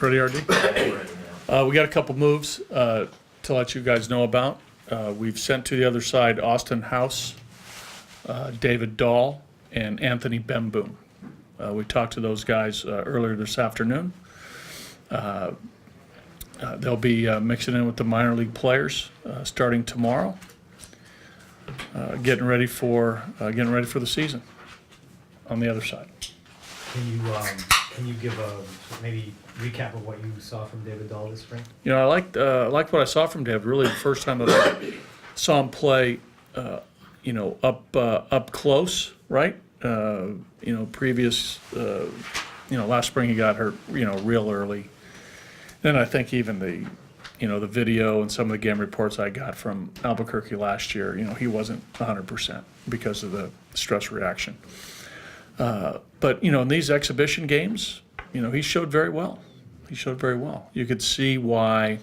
Ready, RD? We got a couple moves to let you guys know about. We've sent to the other side Austin House, David Dahl, and Anthony Bemboom. We talked to those guys earlier this afternoon. They'll be mixing in with the minor league players starting tomorrow, getting ready for the season on the other side. Can you give a maybe recap of what you saw from David Dahl this spring? You know, I liked what I saw from David. Really, the first time that I saw him play, up close, right? Previous, last spring he got hurt, real early. Then I think even the video and some of the game reports I got from Albuquerque last year, he wasn't 100% because of the stress reaction. But in these exhibition games, he showed very well. You could see why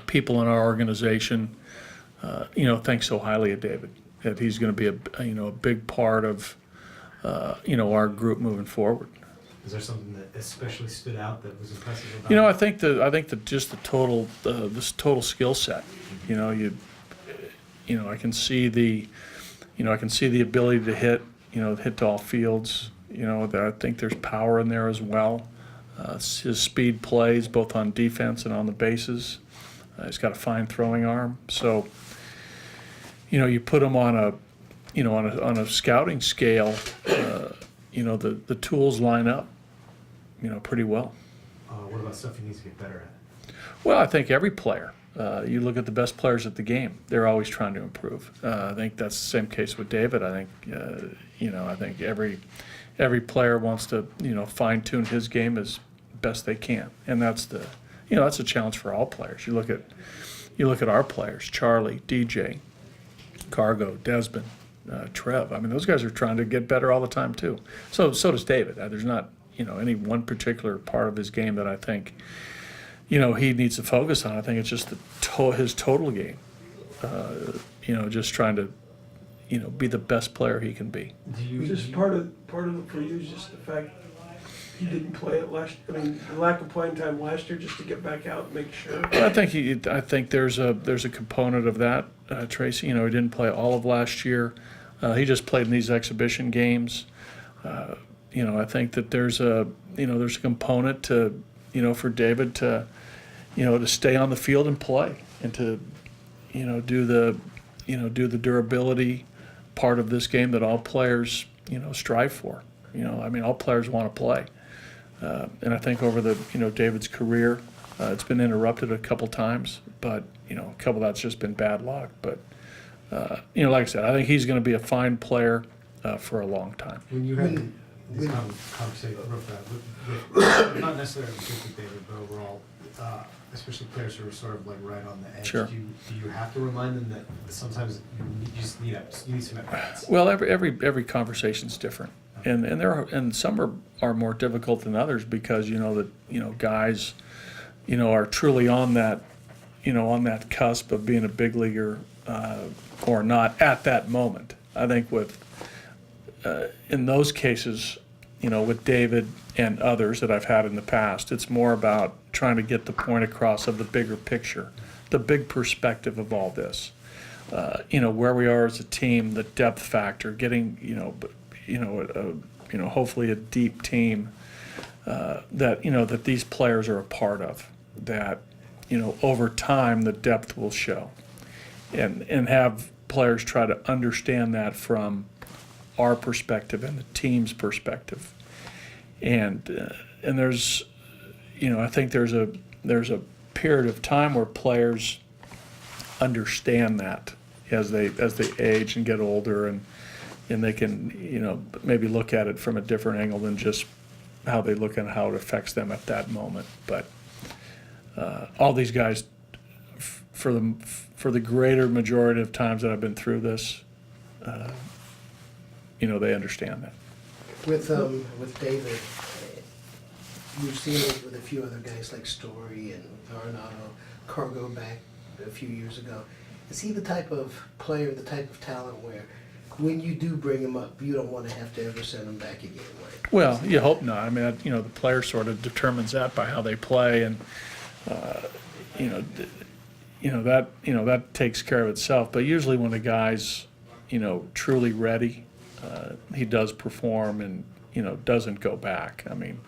people in our organization, think so highly of David. That he's going to be a big part of, our group moving forward. Is there something that especially stood out that was impressive about I think just the total this total skill set. I can see the ability to hit to all fields. I think there's power in there as well. His speed plays both on defense and on the bases. He's got a fine throwing arm. So, you put him on a scouting scale. The tools line up, pretty well. What about stuff he needs to get better at? Well, I think every player. You look at the best players at the game; they're always trying to improve. I think that's the same case with David. I think every player wants to fine tune his game as best they can, and that's that's a challenge for all players. You look at our players: Charlie, DJ, Cargo, Desmond, Trev. I mean, those guys are trying to get better all the time too. So does David. There's not any one particular part of his game that I think he needs to focus on. I think it's just his total game. Just trying to be the best player he can be. Part of it for you is just the fact he didn't play it last. I mean, the lack of playing time last year, just to get back out and make sure. I think there's a component of that, Tracy. He didn't play all of last year. He just played in these exhibition games. I think that there's a component to for David to to stay on the field and play and to do the durability part of this game that all players strive for. All players want to play. And I think over the David's career, it's been interrupted a couple times, but a couple of that's just been bad luck. But like I said, I think he's going to be a fine player for a long time. When you had these conversations, not necessarily with David, but overall, especially players who are sort of like right on the edge. Sure. Do you have to remind them that sometimes you just need some at-bats? Well, every conversation's different. And some are more difficult than others because guys are truly on that cusp of being a big leaguer or not at that moment. I think in those cases, with David and others that I've had in the past, it's more about trying to get the point across of the bigger picture, the big perspective of all this. Where we are as a team, the depth factor, getting hopefully a deep team that these players are a part of. That over time the depth will show, and have players try to understand that from our perspective and the team's perspective. And there's I think there's a period of time where players understand that as they age and get older and they can maybe look at it from a different angle than just how they look at how it affects them at that moment. But all these guys, for the greater majority of times that I've been through this, they understand that. With David, you've seen it with a few other guys like Story and Arenado, Cargo back a few years ago. Is he the type of player, the type of talent where when you do bring him up, you don't want to have to ever send him back again, right? Well, you hope not. I mean, the player sort of determines that by how they play, and you know, that takes care of itself. But usually, when the guy's truly ready, he does perform and doesn't go back. I mean,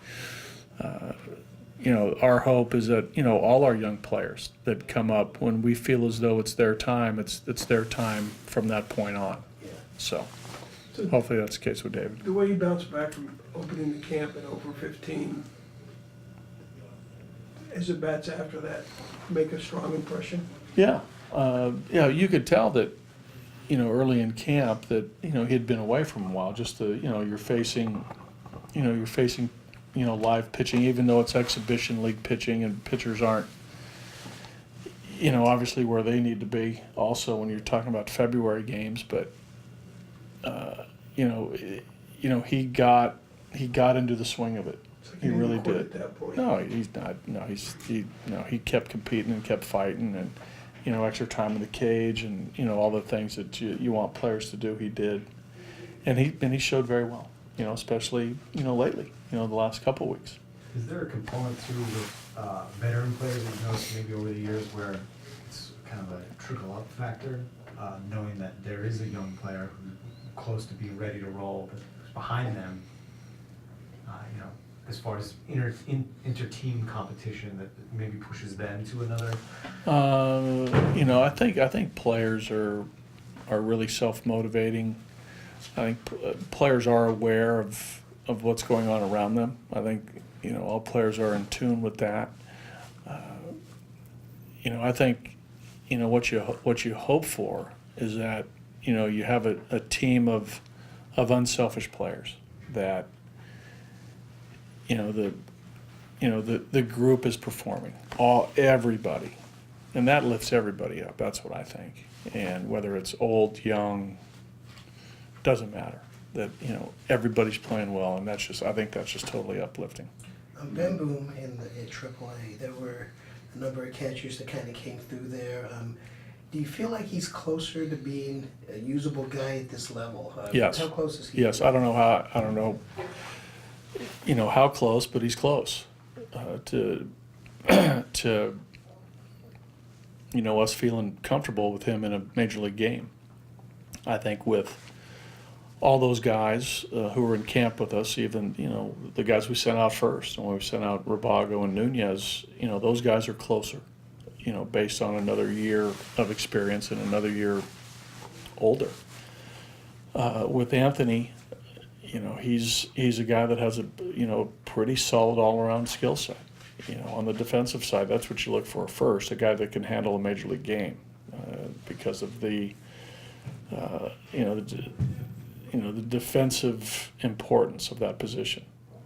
our hope is that all our young players that come up, when we feel as though it's their time, it's their time from that point on. Yeah. So hopefully that's the case with David. The way he bounced back from opening the camp at over 15, his at-bats after that make a strong impression. Yeah, you could tell that, early in camp that, he'd been away from a while. Just you're facing live pitching, even though it's exhibition league pitching and pitchers aren't, obviously where they need to be. Also, when you're talking about February games, but he got into the swing of it. It's like He didn't really quit did. At that point. No, he's not. No, he kept competing and kept fighting, and extra time in the cage, and all the things that you want players to do. He did, and he showed very well. Especially lately. The last couple of weeks. Is there a component too with veteran players that you've noticed maybe over the years where it's kind of a trickle up factor, knowing that there is a young player who's close to being ready to roll, but who's behind them, as far as inter-team competition that maybe pushes them to another? I think players are really self-motivating. I think players are aware of what's going on around them. I think all players are in tune with that. I think what you hope for is that you have a team of unselfish players that the group is performing, everybody, and that lifts everybody up. That's what I think. And whether it's old, young, doesn't matter. That everybody's playing well, and I think that's just totally uplifting. Ben Boom in AAA, there were a number of catchers that kind of came through there. Do you feel like he's closer to being a usable guy at this level? Yes. How close is he? Yes, I don't know how close, but he's close to us feeling comfortable with him in a major league game. I think with all those guys who were in camp with us, even the guys we sent out first, and when we sent out Rabago and Nunez, those guys are closer, based on another year of experience and another year older. With Anthony, he's a guy that has a pretty solid all-around skill set. On the defensive side, that's what you look for first, a guy that can handle a major league game because of the the defensive importance of that position.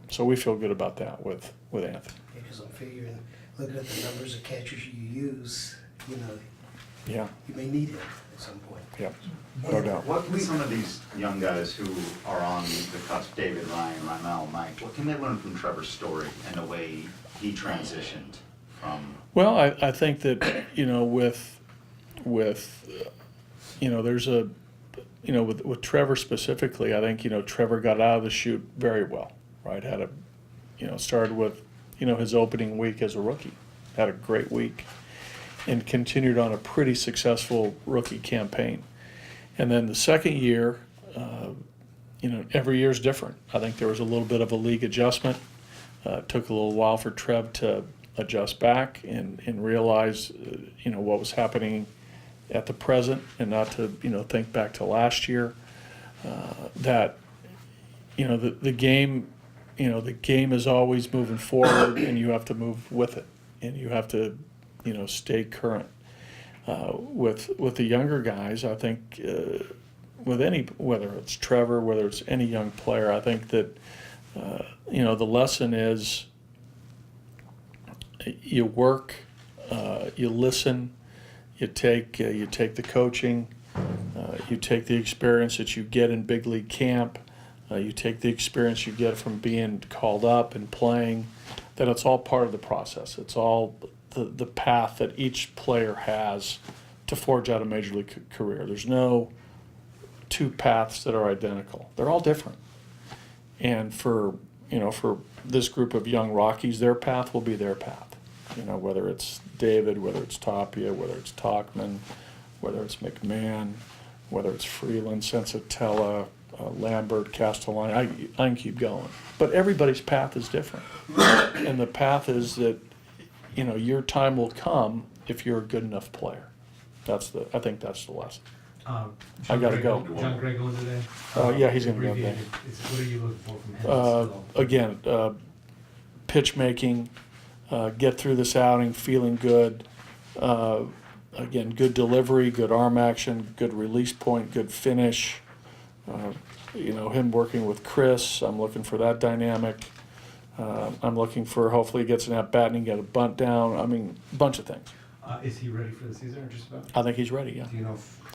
So we feel good about that with Anthony. Because I'm figuring, looking at the numbers of catchers you use, Yeah, you may need him at some point. yeah, no doubt. What can some of these young guys who are on the cusp, David, Ryan, Rymel, Mike, what can they learn from Trevor's story and the way he transitioned from? Well, I think that there's a with Trevor specifically, I think Trevor got out of the chute very well, right? Had started with his opening week as a rookie, had a great week, and continued on a pretty successful rookie campaign. And then the second year, every year is different. I think there was a little bit of a league adjustment. It took a little while for Trev to adjust back and realize what was happening at the present, and not to think back to last year. That the game is always moving forward, and you have to move with it, and you have to stay current. With the younger guys, I think whether it's Trevor, whether it's any young player, I think that the lesson is you work, you listen. You take the coaching, you take the experience that you get in big league camp, you take the experience you get from being called up and playing, that it's all part of the process. It's all the path that each player has to forge out a major league career. There's no two paths that are identical. They're all different. And for this group of young Rockies, their path will be their path. Whether it's David, whether it's Tapia, whether it's Talkman, whether it's McMahon, whether it's Freeland, Sensatella, Lambert, Castellani, I can keep going. But everybody's path is different. And the path is that, your time will come if you're a good enough player. I think that's the lesson. I gotta go. John Gray going today? Yeah, he's gonna go today. What are you looking for from him still? Again, pitch making, get through this outing feeling good. Again, good delivery, good arm action, good release point, good finish. Him working with Chris, I'm looking for that dynamic. I'm looking for, hopefully he gets an at bat and he can get a bunt down. I mean, a bunch of things. Is he ready for the season or just about? I think he's ready, yeah. Do you know if